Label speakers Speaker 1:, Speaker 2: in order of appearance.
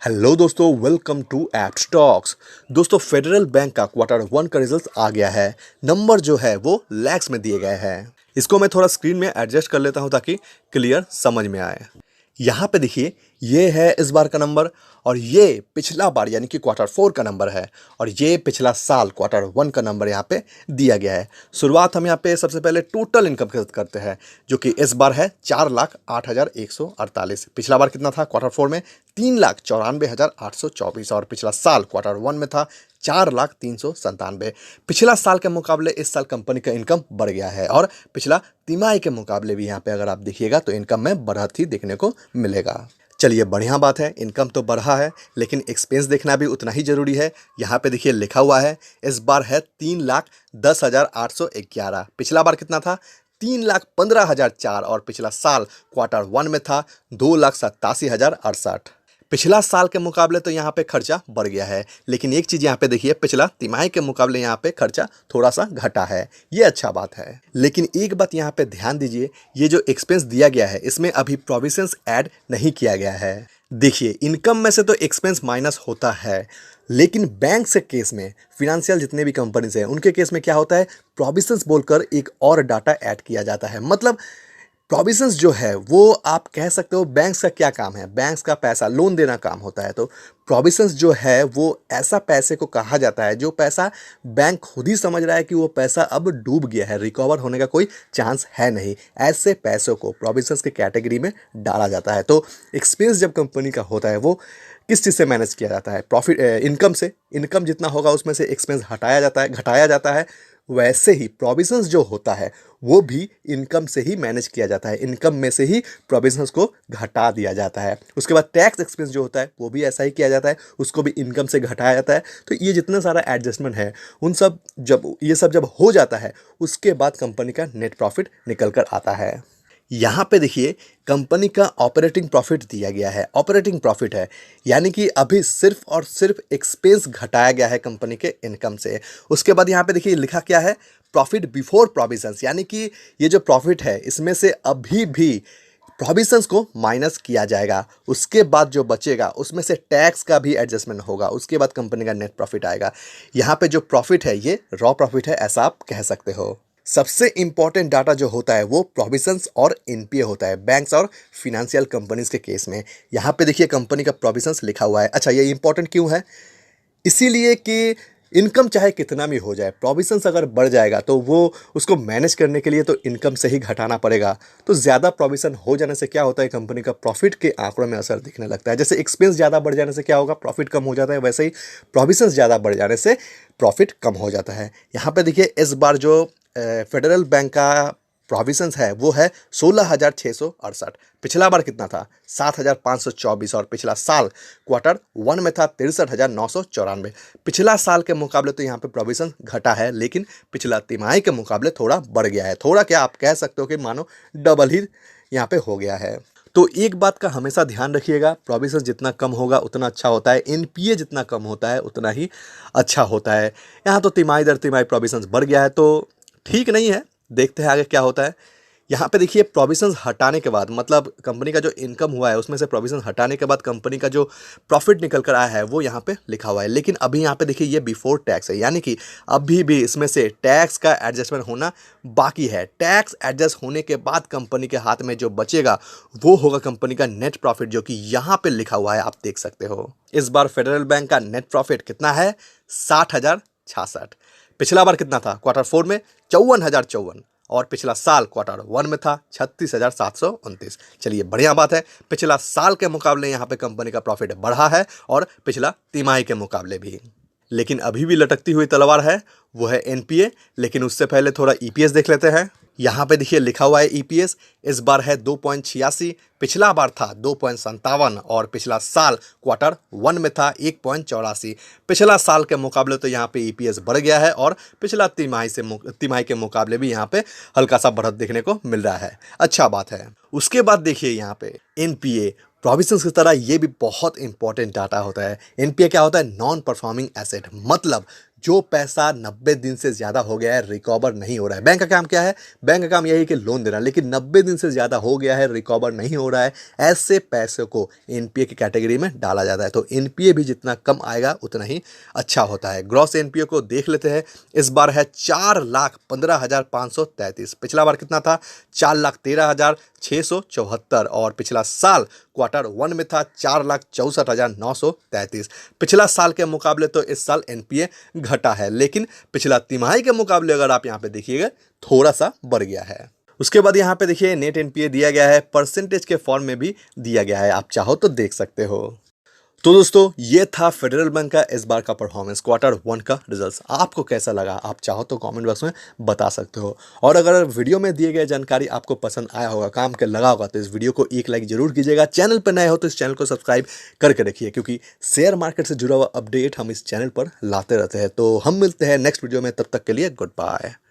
Speaker 1: Hello दोस्तों, welcome to app stocks. दोस्तों, federal bank का क्वार्टर वन का रिजल्ट आ गया है। नंबर जो है वो लैक्स में दिए गए हैं। इसको मैं थोड़ा स्क्रीन में एडजस्ट कर लेता हूं ताकि क्लियर समझ में आए। यहाँ पे देखिए, ये है इस बार का नंबर और ये पिछला बार यानी कि क्वार्टर फोर का नंबर है और ये पिछला साल क्वार्टर वन का नंबर यहाँ पे दिया गया है। शुरुआत हम यहाँ पे सबसे पहले टोटल इनकम के साथ करते हैं, जो कि इस बार है 4,08,148। पिछला बार कितना था क्वार्टर फोर में? 3,94,824 और पिछला साल क्वार्टर वन में था 4,03,97। पिछला साल के मुकाबले इस साल कंपनी का इनकम बढ़ गया है और पिछला तिमाही के मुकाबले भी यहाँ पे अगर आप देखिएगा तो इनकम में बढ़ोतरी देखने को मिलेगा। चलिए, बढ़िया बात है, इनकम तो बढ़ा है, लेकिन एक्सपेंस देखना भी उतना ही जरूरी है। यहाँ पे देखिए लिखा हुआ है इस बार है 3,10,811। पिछला बार कितना था? 3,15,004 और पिछला साल क्वार्टर वन में था 2,87,068। पिछला साल के मुकाबले तो यहाँ पे खर्चा बढ़ गया है, लेकिन एक चीज़ यहाँ पे देखिए, पिछला तिमाही के मुकाबले यहाँ पे खर्चा थोड़ा सा घटा है। ये अच्छा बात है, लेकिन एक बात यहाँ पे ध्यान दीजिए, ये जो एक्सपेंस दिया गया है इसमें अभी प्रोविजंस ऐड नहीं किया गया है। देखिए, इनकम में से तो एक्सपेंस माइनस होता है, लेकिन बैंक से केस में फिनेंशियल जितने भी कंपनीज हैं उनके केस में क्या होता है, प्रोविजंस बोलकर एक और डाटा ऐड किया जाता है। मतलब प्रोविजंस जो है वो आप कह सकते हो बैंक्स का क्या काम है, बैंक्स का पैसा लोन देना काम होता है। तो प्रोविजंस जो है वो ऐसा पैसे को कहा जाता है जो पैसा बैंक खुद ही समझ रहा है कि वो पैसा अब डूब गया है, रिकवर होने का कोई चांस है नहीं, ऐसे पैसों को प्रोविजंस के कैटेगरी में डाला जाता है। तो एक्सपेंस जब कंपनी का होता है वो किस चीज़ से मैनेज किया जाता है? प्रॉफिट, इनकम से। इनकम जितना होगा उसमें से एक्सपेंस हटाया जाता है, घटाया जाता है। वैसे ही प्रोविजंस जो होता है वो भी इनकम से ही मैनेज किया जाता है, इनकम में से ही प्रोविजंस को घटा दिया जाता है। उसके बाद टैक्स एक्सपेंस जो होता है वो भी ऐसा ही किया जाता है, उसको भी इनकम से घटाया जाता है। तो ये जितना सारा एडजस्टमेंट है उन सब जब हो जाता है उसके बाद कंपनी का नेट प्रॉफिट निकल कर आता है। यहाँ पे देखिए, कंपनी का ऑपरेटिंग प्रॉफिट दिया गया है। ऑपरेटिंग प्रॉफिट है यानी कि अभी सिर्फ और सिर्फ एक्सपेंस घटाया गया है कंपनी के इनकम से। उसके बाद यहाँ पे देखिए लिखा क्या है, प्रॉफिट बिफोर प्रोविजंस, यानी कि ये जो प्रॉफिट है इसमें से अभी भी प्रोविजंस को माइनस किया जाएगा। उसके बाद जो बचेगा उसमें से टैक्स का भी एडजस्टमेंट होगा, उसके बाद कंपनी का नेट प्रॉफिट आएगा। यहाँ पे जो प्रॉफिट है ये रॉ प्रॉफिट है, ऐसा आप कह सकते हो। सबसे इंपॉर्टेंट डाटा जो होता है वो प्रोविजंस और एनपीए होता है बैंक्स और फिनेंशियल कंपनीज के केस में। यहाँ पे देखिए कंपनी का प्रोविजंस लिखा हुआ है। अच्छा, ये इंपॉर्टेंट क्यों है? इसीलिए कि इनकम चाहे कितना भी हो जाए, प्रोविजंस अगर बढ़ जाएगा तो वो उसको मैनेज करने के लिए तो इनकम से ही घटाना पड़ेगा। तो ज़्यादा प्रोविजन हो जाने से क्या होता है, कंपनी का प्रॉफिट के आंकड़ों में असर दिखने लगता है। जैसे एक्सपेंस ज़्यादा बढ़ जाने से क्या होगा, प्रॉफिट कम हो जाता है, वैसे ही प्रोविजंस ज़्यादा बढ़ जाने से प्रॉफिट कम हो जाता है। यहाँ पे देखिए इस बार जो फेडरल बैंक का प्रोविजंस है वो है 16,668। पिछला बार कितना था? 7,524 और पिछला साल क्वार्टर वन में था 63,994। पिछला साल के मुकाबले तो यहाँ पे प्रोविजन घटा है, लेकिन पिछला तिमाही के मुकाबले थोड़ा बढ़ गया है। थोड़ा क्या, आप कह सकते हो कि मानो डबल ही यहाँ पे हो गया है। तो एक बात का हमेशा ध्यान रखिएगा, प्रोविजन जितना कम होगा उतना अच्छा होता है, एनपीए जितना कम होता है उतना ही अच्छा होता है। यहाँ तो तिमाही दर तिमाही प्रोविजन बढ़ गया है तो ठीक नहीं है, देखते हैं आगे क्या होता है। यहाँ पे देखिए प्रोविजंस हटाने के बाद, मतलब कंपनी का जो इनकम हुआ है उसमें से प्रोविजन हटाने के बाद कंपनी का जो प्रॉफिट निकल कर आया है वो यहाँ पे लिखा हुआ है। लेकिन अभी यहाँ पे देखिए ये बिफोर टैक्स है, यानी कि अभी भी इसमें से टैक्स का एडजस्टमेंट होना बाकी है। टैक्स एडजस्ट होने के बाद कंपनी के हाथ में जो बचेगा वो होगा कंपनी का नेट प्रॉफिट, जो कि यहाँ पे लिखा हुआ है, आप देख सकते हो। इस बार फेडरल बैंक का नेट प्रॉफिट कितना है? 60,066। पिछला बार कितना था क्वार्टर फोर में? 54,054 और पिछला साल क्वार्टर वन में था 36,729। चलिए, बढ़िया बात है, पिछला साल के मुकाबले यहाँ पे कंपनी का प्रॉफिट बढ़ा है और पिछला तिमाही के मुकाबले भी। लेकिन अभी भी लटकती हुई तलवार है, वो है एनपीए। लेकिन उससे पहले थोड़ा ईपीएस देख लेते हैं। यहाँ पे देखिए लिखा हुआ है ईपीएस इस बार है 2.86, पिछला बार था 2.57 और पिछला साल क्वार्टर वन में था 1.84। पिछला साल के मुकाबले तो यहाँ पे ईपीएस बढ़ गया है और पिछला तिमाही के मुकाबले भी यहाँ पे हल्का सा बढ़त देखने को मिल रहा है, अच्छा बात है। उसके बाद देखिए यहाँ पे एनपीए, प्रोविजंस की तरह ये भी बहुत इंपॉर्टेंट डाटा होता है। एनपीए क्या होता है? नॉन परफॉर्मिंग एसेट, मतलब जो पैसा 90 दिन से ज़्यादा हो गया है रिकवर नहीं हो रहा है। बैंक का काम क्या है? बैंक का काम यही है कि लोन देना, लेकिन 90 दिन से ज़्यादा हो गया है, रिकवर नहीं हो रहा है, ऐसे पैसे को एनपीए की कैटेगरी में डाला जाता है। तो एनपीए भी जितना कम आएगा उतना ही अच्छा होता है। ग्रॉस एनपीए को देख लेते हैं। इस बार है 4,15,533। पिछला बार कितना था? 4,13,674। और पिछला साल क्वार्टर 1 में था 4,64,933। पिछला साल के मुकाबले तो इस साल एनपीए घटा है, लेकिन पिछला तिमाही के मुकाबले अगर आप यहाँ पे देखिएगा थोड़ा सा बढ़ गया है। उसके बाद यहाँ पे देखिए नेट एनपीए दिया गया है, परसेंटेज के फॉर्म में भी दिया गया है, आप चाहो तो देख सकते हो। तो दोस्तों ये था फेडरल बैंक का इस बार का परफॉर्मेंस, क्वार्टर 1 का रिजल्ट्स। आपको कैसा लगा? आप चाहो तो कमेंट बॉक्स में बता सकते हो। और अगर वीडियो में दिए गए जानकारी आपको पसंद आया होगा, काम के लगा होगा, तो इस वीडियो को एक लाइक जरूर कीजिएगा। चैनल पर नए हो तो इस चैनल को सब्सक्राइब करके रखिए, क्योंकि शेयर मार्केट से जुड़ा हुआ अपडेट हम इस चैनल पर लाते रहते हैं। तो हम मिलते हैं नेक्स्ट वीडियो में, तब तक के लिए गुड बाय।